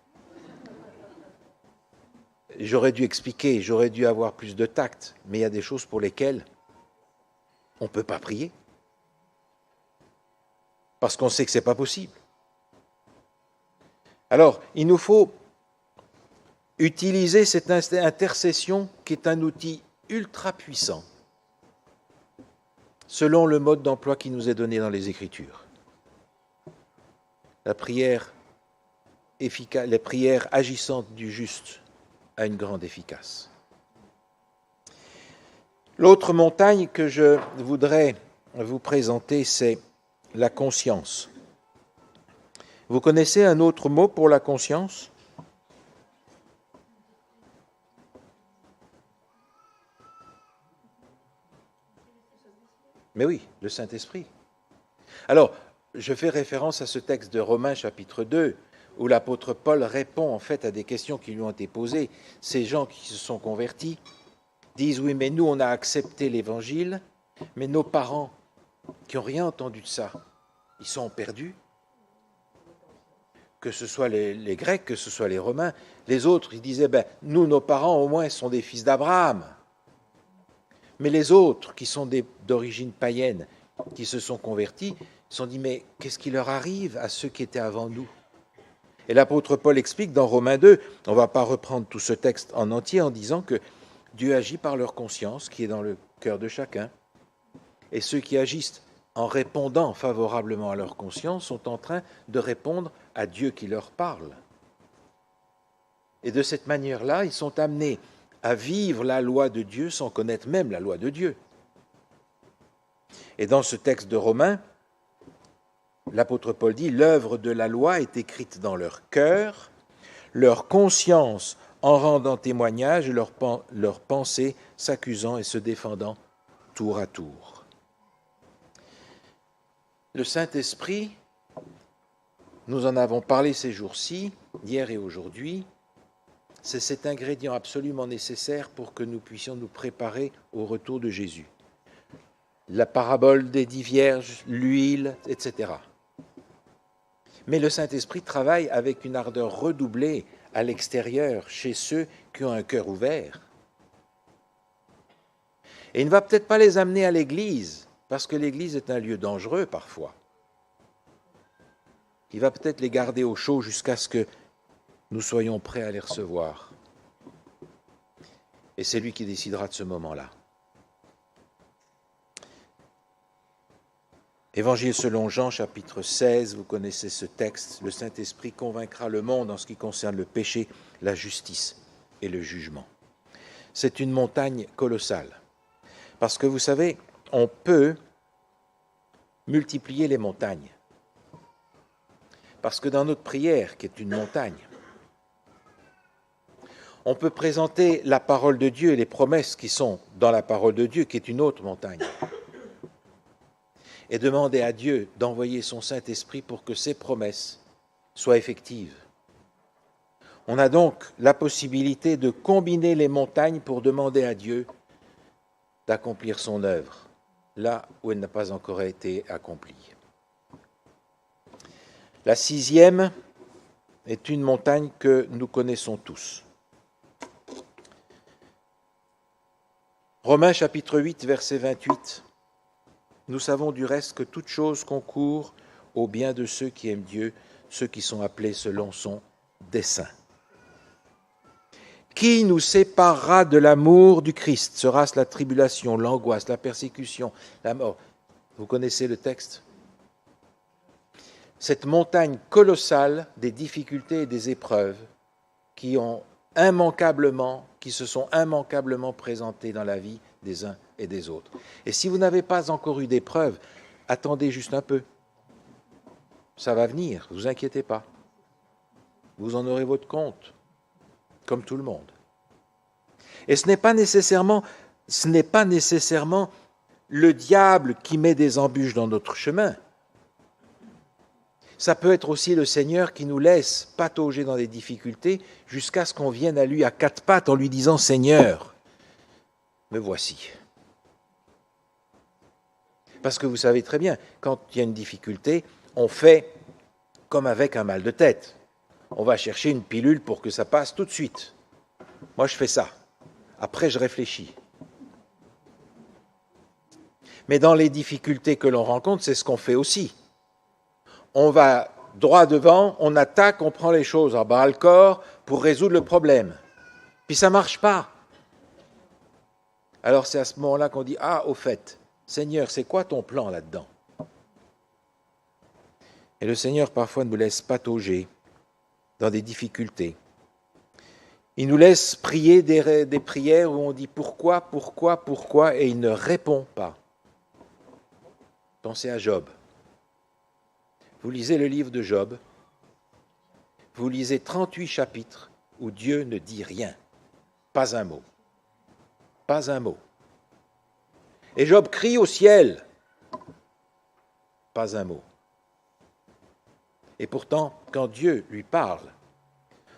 J'aurais dû expliquer, j'aurais dû avoir plus de tact, mais il y a des choses pour lesquelles on ne peut pas prier. Parce qu'on sait que ce n'est pas possible. Alors, il nous faut utiliser cette intercession qui est un outil ultra puissant, selon le mode d'emploi qui nous est donné dans les Écritures. La prière efficace, les prières agissantes du juste a une grande efficace. L'autre montagne que je voudrais vous présenter, c'est la conscience. Vous connaissez un autre mot pour la conscience? Mais oui, le Saint-Esprit. Alors, je fais référence à ce texte de Romains chapitre 2, où l'apôtre Paul répond en fait à des questions qui lui ont été posées. Ces gens qui se sont convertis disent, oui, mais nous, on a accepté l'Évangile, mais nos parents, qui n'ont rien entendu de ça, ils sont perdus. Que ce soit les Grecs, que ce soit les Romains, les autres, ils disaient, nous, nos parents, au moins, sont des fils d'Abraham. Mais les autres, qui sont d'origine païenne, qui se sont convertis, se sont dit, mais qu'est-ce qui leur arrive à ceux qui étaient avant nous? Et l'apôtre Paul explique dans Romains 2, on ne va pas reprendre tout ce texte en entier en disant que Dieu agit par leur conscience qui est dans le cœur de chacun. Et ceux qui agissent en répondant favorablement à leur conscience sont en train de répondre à Dieu qui leur parle. Et de cette manière-là, ils sont amenés à vivre la loi de Dieu sans connaître même la loi de Dieu. Et dans ce texte de Romains, l'apôtre Paul dit, l'œuvre de la loi est écrite dans leur cœur, leur conscience en rendant témoignage, et leur pensée s'accusant et se défendant tour à tour. Le Saint-Esprit, nous en avons parlé ces jours-ci, hier et aujourd'hui, c'est cet ingrédient absolument nécessaire pour que nous puissions nous préparer au retour de Jésus. La parabole des 10 vierges, l'huile, etc. Mais le Saint-Esprit travaille avec une ardeur redoublée à l'extérieur, chez ceux qui ont un cœur ouvert. Et il ne va peut-être pas les amener à l'Église, parce que l'Église est un lieu dangereux parfois. Il va peut-être les garder au chaud jusqu'à ce que nous soyons prêts à les recevoir. Et c'est lui qui décidera de ce moment-là. Évangile selon Jean, chapitre 16, vous connaissez ce texte. Le Saint-Esprit convaincra le monde en ce qui concerne le péché, la justice et le jugement. C'est une montagne colossale. Parce que vous savez, on peut multiplier les montagnes. Parce que dans notre prière, qui est une montagne, on peut présenter la parole de Dieu et les promesses qui sont dans la parole de Dieu, qui est une autre montagne, et demander à Dieu d'envoyer son Saint-Esprit pour que ces promesses soient effectives. On a donc la possibilité de combiner les montagnes pour demander à Dieu d'accomplir son œuvre, là où elle n'a pas encore été accomplie. La 6e est une montagne que nous connaissons tous. Romains chapitre 8, verset 28. Nous savons du reste que toute chose concourt au bien de ceux qui aiment Dieu, ceux qui sont appelés selon son dessein. Qui nous séparera de l'amour du Christ? Sera-ce la tribulation, l'angoisse, la persécution, la mort? Vous connaissez le texte? Cette montagne colossale des difficultés et des épreuves qui se sont immanquablement présentées dans la vie des uns et des autres. Et si vous n'avez pas encore eu d'épreuves, attendez juste un peu. Ça va venir, ne vous inquiétez pas. Vous en aurez votre compte, comme tout le monde. Et ce n'est pas nécessairement le diable qui met des embûches dans notre chemin. Ça peut être aussi le Seigneur qui nous laisse patauger dans des difficultés jusqu'à ce qu'on vienne à lui à quatre pattes en lui disant « Seigneur, me voici ». Parce que vous savez très bien, quand il y a une difficulté, on fait comme avec un mal de tête. On va chercher une pilule pour que ça passe tout de suite. Moi, je fais ça. Après, je réfléchis. Mais dans les difficultés que l'on rencontre, c'est ce qu'on fait aussi. On va droit devant, on attaque, on prend les choses en bas le corps pour résoudre le problème. Puis ça ne marche pas. Alors c'est à ce moment-là qu'on dit « Ah, au fait, Seigneur, c'est quoi ton plan là-dedans ?» Et le Seigneur parfois nous laisse patauger dans des difficultés. Il nous laisse prier des prières où on dit « Pourquoi, pourquoi, pourquoi ?» et il ne répond pas. Pensez à Job. Vous lisez le livre de Job, vous lisez 38 chapitres où Dieu ne dit rien, pas un mot, pas un mot. Et Job crie au ciel, pas un mot. Et pourtant, quand Dieu lui parle,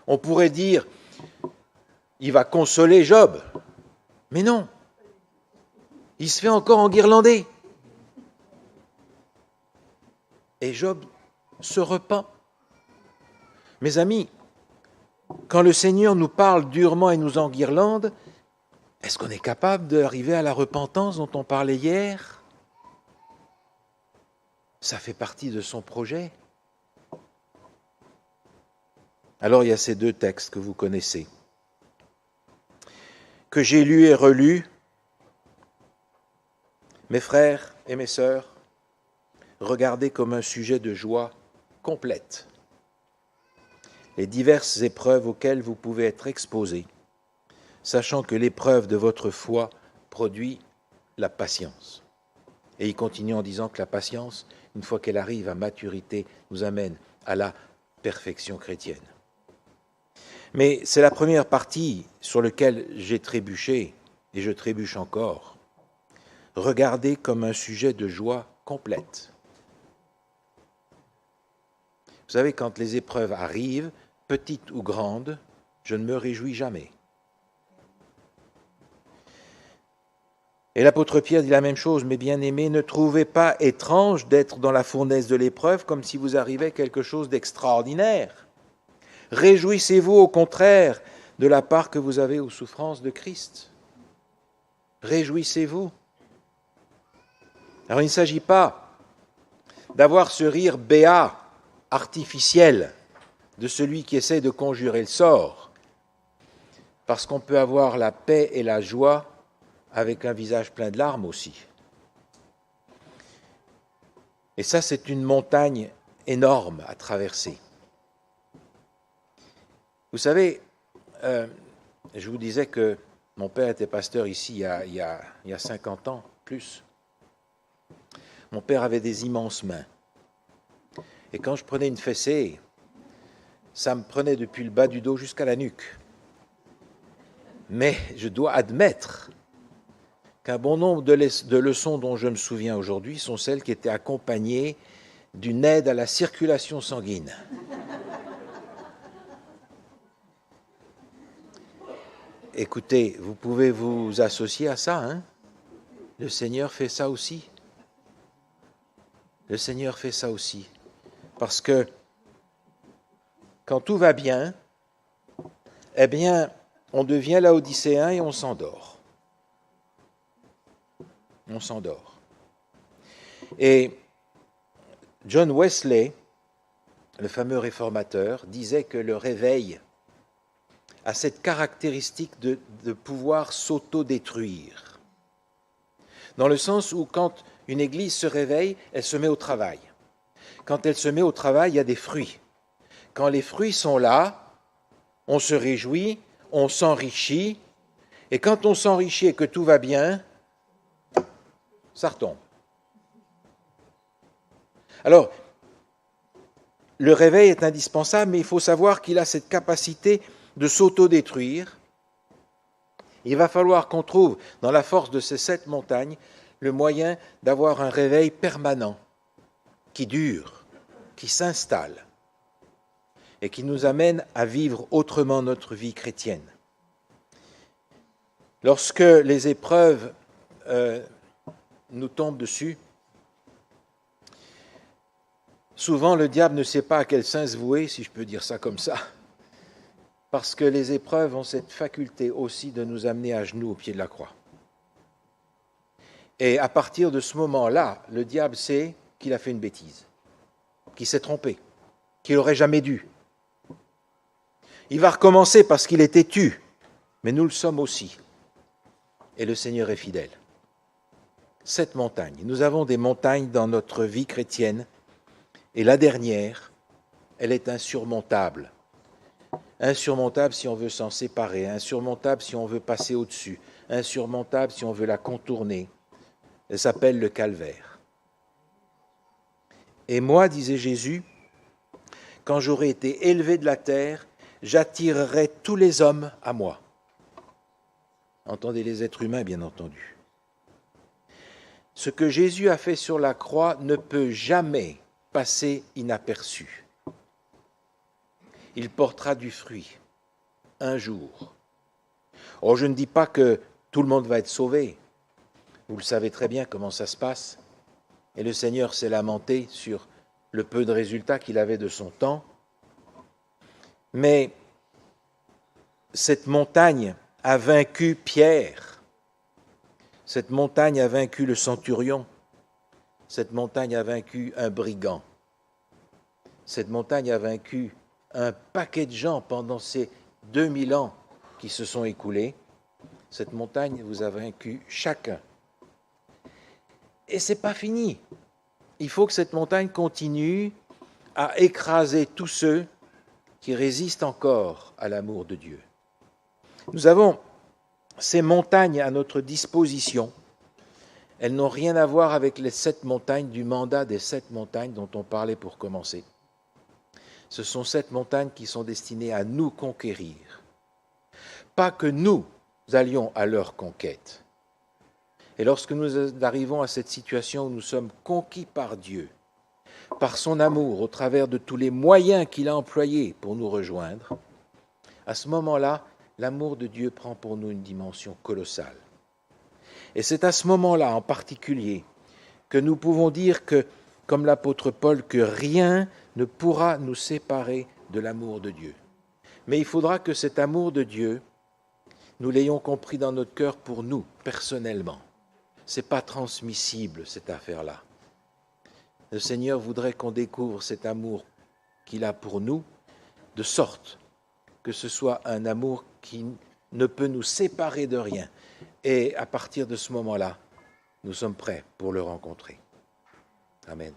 on pourrait dire, il va consoler Job, mais non, il se fait encore enguirlander. Et Job se repent. Mes amis, quand le Seigneur nous parle durement et nous enguirlande, Est-ce qu'on est capable d'arriver à la repentance dont on parlait hier? Ça fait partie de son projet. Alors il y a ces deux textes que vous connaissez, que j'ai lus et relus. Mes frères et mes sœurs, regardez comme un sujet de joie complète les diverses épreuves auxquelles vous pouvez être exposés, sachant que l'épreuve de votre foi produit la patience. Et il continue en disant que la patience, une fois qu'elle arrive à maturité, nous amène à la perfection chrétienne. Mais c'est la première partie sur laquelle j'ai trébuché, et je trébuche encore. Regardez comme un sujet de joie complète. Vous savez, quand les épreuves arrivent, petites ou grandes, je ne me réjouis jamais. Et l'apôtre Pierre dit la même chose, mes bien-aimés, ne trouvez pas étrange d'être dans la fournaise de l'épreuve comme si vous arrivait quelque chose d'extraordinaire. Réjouissez-vous au contraire de la part que vous avez aux souffrances de Christ. Réjouissez-vous. Alors il ne s'agit pas d'avoir ce rire béat, artificiel, de celui qui essaie de conjurer le sort, parce qu'on peut avoir la paix et la joie avec un visage plein de larmes aussi. Et ça, c'est une montagne énorme à traverser. Vous savez, je vous disais que mon père était pasteur ici il y a 50 ans, plus. Mon père avait des immenses mains. Et quand je prenais une fessée, ça me prenait depuis le bas du dos jusqu'à la nuque. Mais je dois admettre qu'un bon nombre de leçons dont je me souviens aujourd'hui sont celles qui étaient accompagnées d'une aide à la circulation sanguine. Écoutez, vous pouvez vous associer à ça, hein? Le Seigneur fait ça aussi. Le Seigneur fait ça aussi. Parce que quand tout va bien, eh bien, on devient laodicéen et on s'endort. On s'endort. Et John Wesley, le fameux réformateur, disait que le réveil a cette caractéristique de pouvoir s'auto-détruire. Dans le sens où quand une église se réveille, elle se met au travail. Quand elle se met au travail, il y a des fruits. Quand les fruits sont là, on se réjouit, on s'enrichit, et quand on s'enrichit et que tout va bien, ça retombe. Alors, le réveil est indispensable, mais il faut savoir qu'il a cette capacité de s'auto-détruire. Il va falloir qu'on trouve, dans la force de ces 7 montagnes, le moyen d'avoir un réveil permanent, qui dure, qui s'installe, et qui nous amène à vivre autrement notre vie chrétienne. Lorsque les épreuves nous tombent dessus, souvent le diable ne sait pas à quel saint se vouer, si je peux dire ça comme ça, parce que les épreuves ont cette faculté aussi de nous amener à genoux au pied de la croix. Et à partir de ce moment-là, le diable sait qu'il a fait une bêtise, qu'il s'est trompé, qu'il n'aurait jamais dû. Il va recommencer parce qu'il est têtu, mais nous le sommes aussi. Et le Seigneur est fidèle. 7 montagnes. Nous avons des montagnes dans notre vie chrétienne, et la dernière, elle est insurmontable. Insurmontable si on veut s'en séparer, insurmontable si on veut passer au-dessus, insurmontable si on veut la contourner. Elle s'appelle le calvaire. Et moi, disait Jésus, quand j'aurai été élevé de la terre, j'attirerai tous les hommes à moi. Entendez les êtres humains, bien entendu. Ce que Jésus a fait sur la croix ne peut jamais passer inaperçu. Il portera du fruit un jour. Oh, je ne dis pas que tout le monde va être sauvé. Vous le savez très bien comment ça se passe. Et le Seigneur s'est lamenté sur le peu de résultats qu'il avait de son temps. Mais cette montagne a vaincu Pierre. Cette montagne a vaincu le centurion. Cette montagne a vaincu un brigand. Cette montagne a vaincu un paquet de gens pendant ces 2000 ans qui se sont écoulés. Cette montagne vous a vaincu chacun. Et ce n'est pas fini. Il faut que cette montagne continue à écraser tous ceux qui résistent encore à l'amour de Dieu. Nous avons ces montagnes à notre disposition. Elles n'ont rien à voir avec les 7 montagnes du mandat des 7 montagnes dont on parlait pour commencer. Ce sont 7 montagnes qui sont destinées à nous conquérir. Pas que nous allions à leur conquête. Et lorsque nous arrivons à cette situation où nous sommes conquis par Dieu, par son amour, au travers de tous les moyens qu'il a employés pour nous rejoindre, à ce moment-là, l'amour de Dieu prend pour nous une dimension colossale. Et c'est à ce moment-là en particulier que nous pouvons dire que, comme l'apôtre Paul, que rien ne pourra nous séparer de l'amour de Dieu. Mais il faudra que cet amour de Dieu, nous l'ayons compris dans notre cœur pour nous, personnellement. Ce n'est pas transmissible, cette affaire-là. Le Seigneur voudrait qu'on découvre cet amour qu'il a pour nous, de sorte que ce soit un amour qui ne peut nous séparer de rien. Et à partir de ce moment-là, nous sommes prêts pour le rencontrer. Amen.